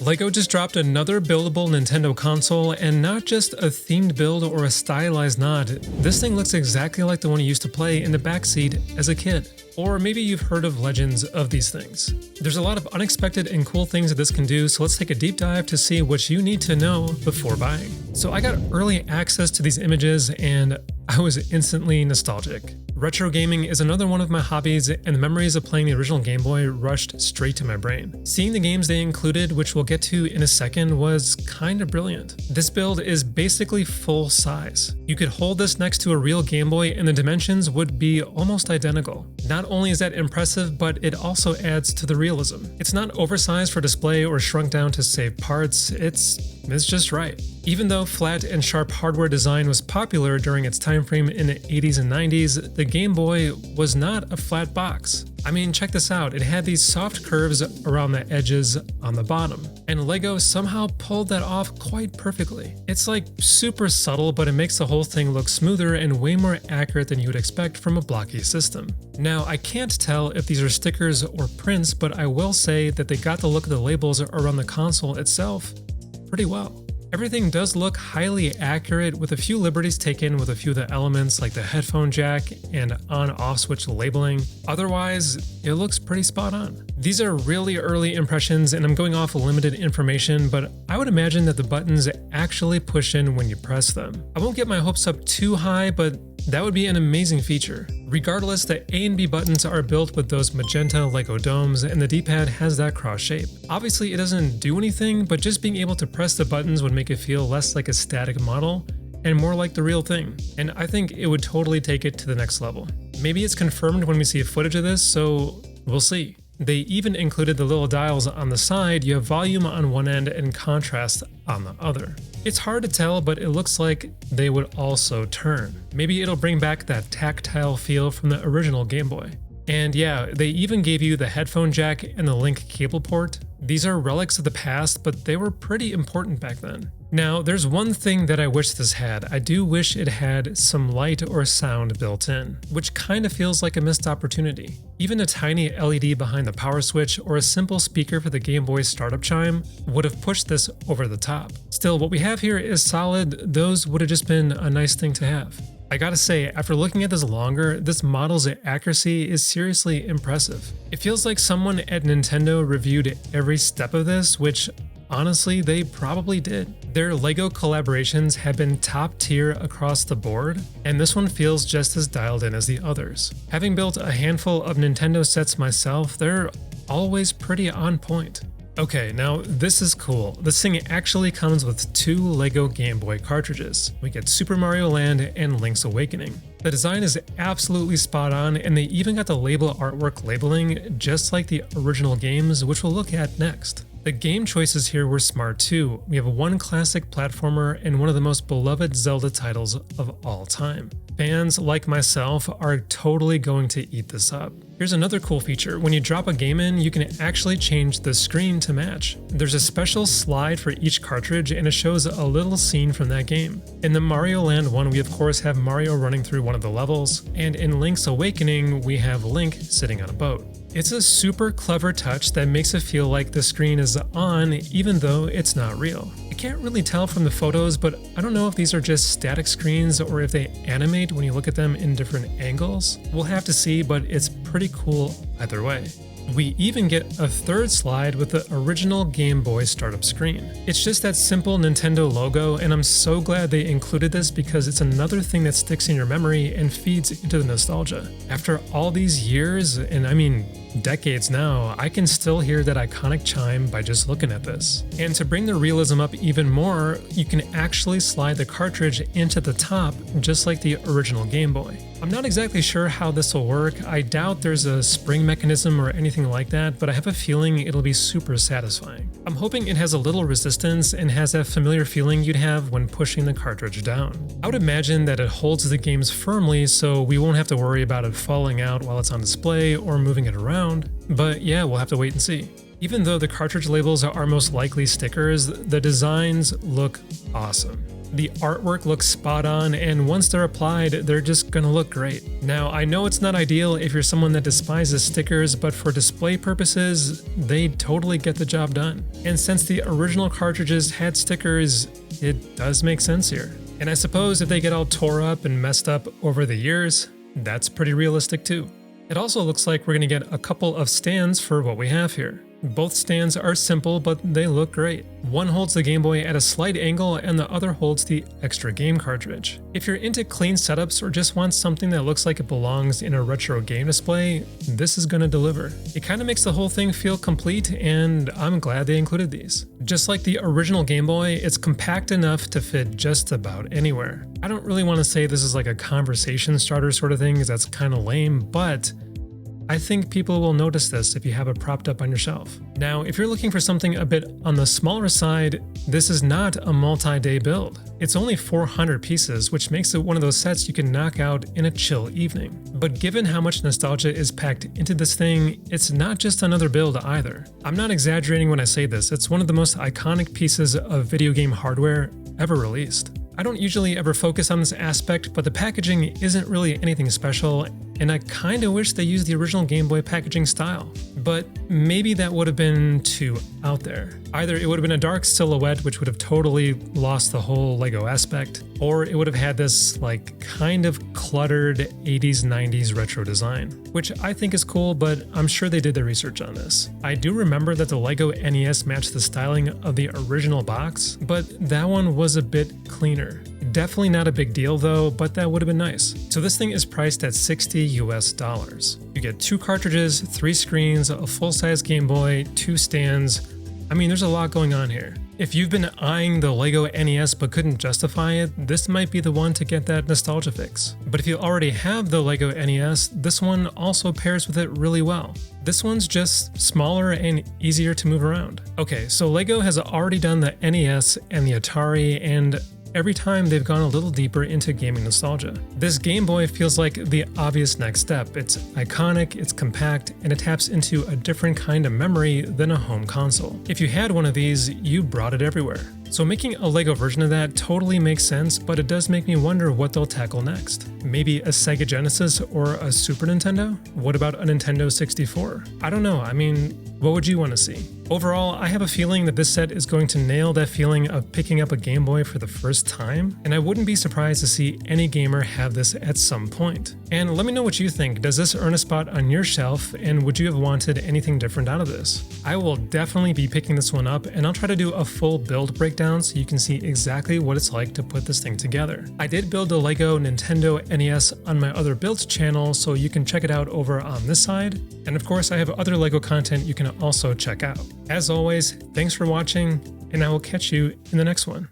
LEGO just dropped another buildable Nintendo console, and not just a themed build or a stylized nod. This thing looks exactly like the one you used to play in the backseat as a kid. Or maybe you've heard of legends of these things. There's a lot of unexpected and cool things that this can do, so let's take a deep dive to see what you need to know before buying. So I got early access to these images and I was instantly nostalgic. Retro gaming is another one of my hobbies, and the memories of playing the original Game Boy rushed straight to my brain. Seeing the games they included, which we'll get to in a second, was kinda brilliant. This build is basically full size. You could hold this next to a real Game Boy and the dimensions would be almost identical. Not only is that impressive, but it also adds to the realism. It's not oversized for display or shrunk down to save parts, it's just right. Even though flat and sharp hardware design was popular during its time frame in the 80s and 90s, the Game Boy was not a flat box. I mean, check this out, it had these soft curves around the edges on the bottom, and LEGO somehow pulled that off quite perfectly. It's like super subtle, but it makes the whole thing look smoother and way more accurate than you would expect from a blocky system. Now, I can't tell if these are stickers or prints, but I will say that they got the look of the labels around the console itself pretty well. Everything does look highly accurate, with a few liberties taken with a few of the elements like the headphone jack and on-off switch labeling. Otherwise, it looks pretty spot on. These are really early impressions and I'm going off limited information, but I would imagine that the buttons actually push in when you press them. I won't get my hopes up too high, but that would be an amazing feature. Regardless, the A and B buttons are built with those magenta LEGO domes, and the D-pad has that cross shape. Obviously it doesn't do anything, but just being able to press the buttons would make it feel less like a static model and more like the real thing. And I think it would totally take it to the next level. Maybe it's confirmed when we see footage of this, so we'll see. They even included the little dials on the side. You have volume on one end and contrast on the other. It's hard to tell, but it looks like they would also turn. Maybe it'll bring back that tactile feel from the original Game Boy. And yeah, they even gave you the headphone jack and the link cable port. These are relics of the past, but they were pretty important back then. Now, there's one thing that I wish this had. I do wish it had some light or sound built in, which kind of feels like a missed opportunity. Even a tiny LED behind the power switch or a simple speaker for the Game Boy startup chime would have pushed this over the top. Still, what we have here is solid. Those would have just been a nice thing to have. I gotta say, after looking at this longer, this model's accuracy is seriously impressive. It feels like someone at Nintendo reviewed every step of this, which honestly, they probably did. Their LEGO collaborations have been top tier across the board, and this one feels just as dialed in as the others. Having built a handful of Nintendo sets myself, they're always pretty on point. Okay, now this is cool. This thing actually comes with two LEGO Game Boy cartridges. We get Super Mario Land and Link's Awakening. The design is absolutely spot on, and they even got the label artwork labeling just like the original games, which we'll look at next. The game choices here were smart too. We have one classic platformer and one of the most beloved Zelda titles of all time. Fans like myself are totally going to eat this up. Here's another cool feature. When you drop a game in, you can actually change the screen to match. There's a special slide for each cartridge and it shows a little scene from that game. In the Mario Land one, we of course have Mario running through one of the levels, and in Link's Awakening, we have Link sitting on a boat. It's a super clever touch that makes it feel like the screen is on even though it's not real. I can't really tell from the photos, but I don't know if these are just static screens or if they animate when you look at them in different angles. We'll have to see, but it's pretty cool either way. We even get a third slide with the original Game Boy startup screen. It's just that simple Nintendo logo, and I'm so glad they included this because it's another thing that sticks in your memory and feeds into the nostalgia. After all these years, and I mean decades now, I can still hear that iconic chime by just looking at this. And to bring the realism up even more, you can actually slide the cartridge into the top just like the original Game Boy. I'm not exactly sure how this will work. I doubt there's a spring mechanism or anything like that, but I have a feeling it'll be super satisfying. I'm hoping it has a little resistance and has that familiar feeling you'd have when pushing the cartridge down. I would imagine that it holds the games firmly, so we won't have to worry about it falling out while it's on display or moving it around, but yeah, we'll have to wait and see. Even though the cartridge labels are most likely stickers, the designs look awesome. The artwork looks spot on, and once they're applied, they're just gonna look great. Now, I know it's not ideal if you're someone that despises stickers, but for display purposes, they totally get the job done. And since the original cartridges had stickers, it does make sense here. And I suppose if they get all tore up and messed up over the years, that's pretty realistic too. It also looks like we're going to get a couple of stands for what we have here. Both stands are simple, but they look great. One holds the Game Boy at a slight angle and the other holds the extra game cartridge. If you're into clean setups or just want something that looks like it belongs in a retro game display, this is going to deliver. It kind of makes the whole thing feel complete, and I'm glad they included these. Just like the original Game Boy, it's compact enough to fit just about anywhere. I don't really want to say this is like a conversation starter sort of thing, because that's kind of lame, but I think people will notice this if you have it propped up on your shelf. Now, if you're looking for something a bit on the smaller side, this is not a multi-day build. It's only 400 pieces, which makes it one of those sets you can knock out in a chill evening. But given how much nostalgia is packed into this thing, it's not just another build either. I'm not exaggerating when I say this, it's one of the most iconic pieces of video game hardware ever released. I don't usually ever focus on this aspect, but the packaging isn't really anything special, and I kinda wish they used the original Game Boy packaging style. But maybe that would have been too out there. Either it would have been a dark silhouette, which would have totally lost the whole Lego aspect, or it would have had this like kind of cluttered 80s 90s retro design, which I think is cool, but I'm sure they did their research on this. I do remember that the Lego NES matched the styling of the original box, but that one was a bit cleaner. Definitely not a big deal though, but that would have been nice. So this thing is priced at $60 US. You get 2 cartridges, 3 screens, a full-size Game Boy, 2 stands. I mean, there's a lot going on here. If you've been eyeing the Lego NES but couldn't justify it, this might be the one to get that nostalgia fix. But if you already have the Lego NES, this one also pairs with it really well. This one's just smaller and easier to move around. Okay, so Lego has already done the NES and the Atari, and every time they've gone a little deeper into gaming nostalgia. This Game Boy feels like the obvious next step. It's iconic, it's compact, and it taps into a different kind of memory than a home console. If you had one of these, you brought it everywhere. So making a Lego version of that totally makes sense, but it does make me wonder what they'll tackle next. Maybe a Sega Genesis or a Super Nintendo? What about a Nintendo 64? I don't know, I mean, what would you want to see? Overall, I have a feeling that this set is going to nail that feeling of picking up a Game Boy for the first time, and I wouldn't be surprised to see any gamer have this at some point. And let me know what you think. Does this earn a spot on your shelf, and would you have wanted anything different out of this? I will definitely be picking this one up, and I'll try to do a full build breakdown so you can see exactly what it's like to put this thing together. I did build a Lego Nintendo NES on my other builds channel, so you can check it out over on this side. And of course, I have other Lego content you can also check out. As always, thanks for watching, and I will catch you in the next one.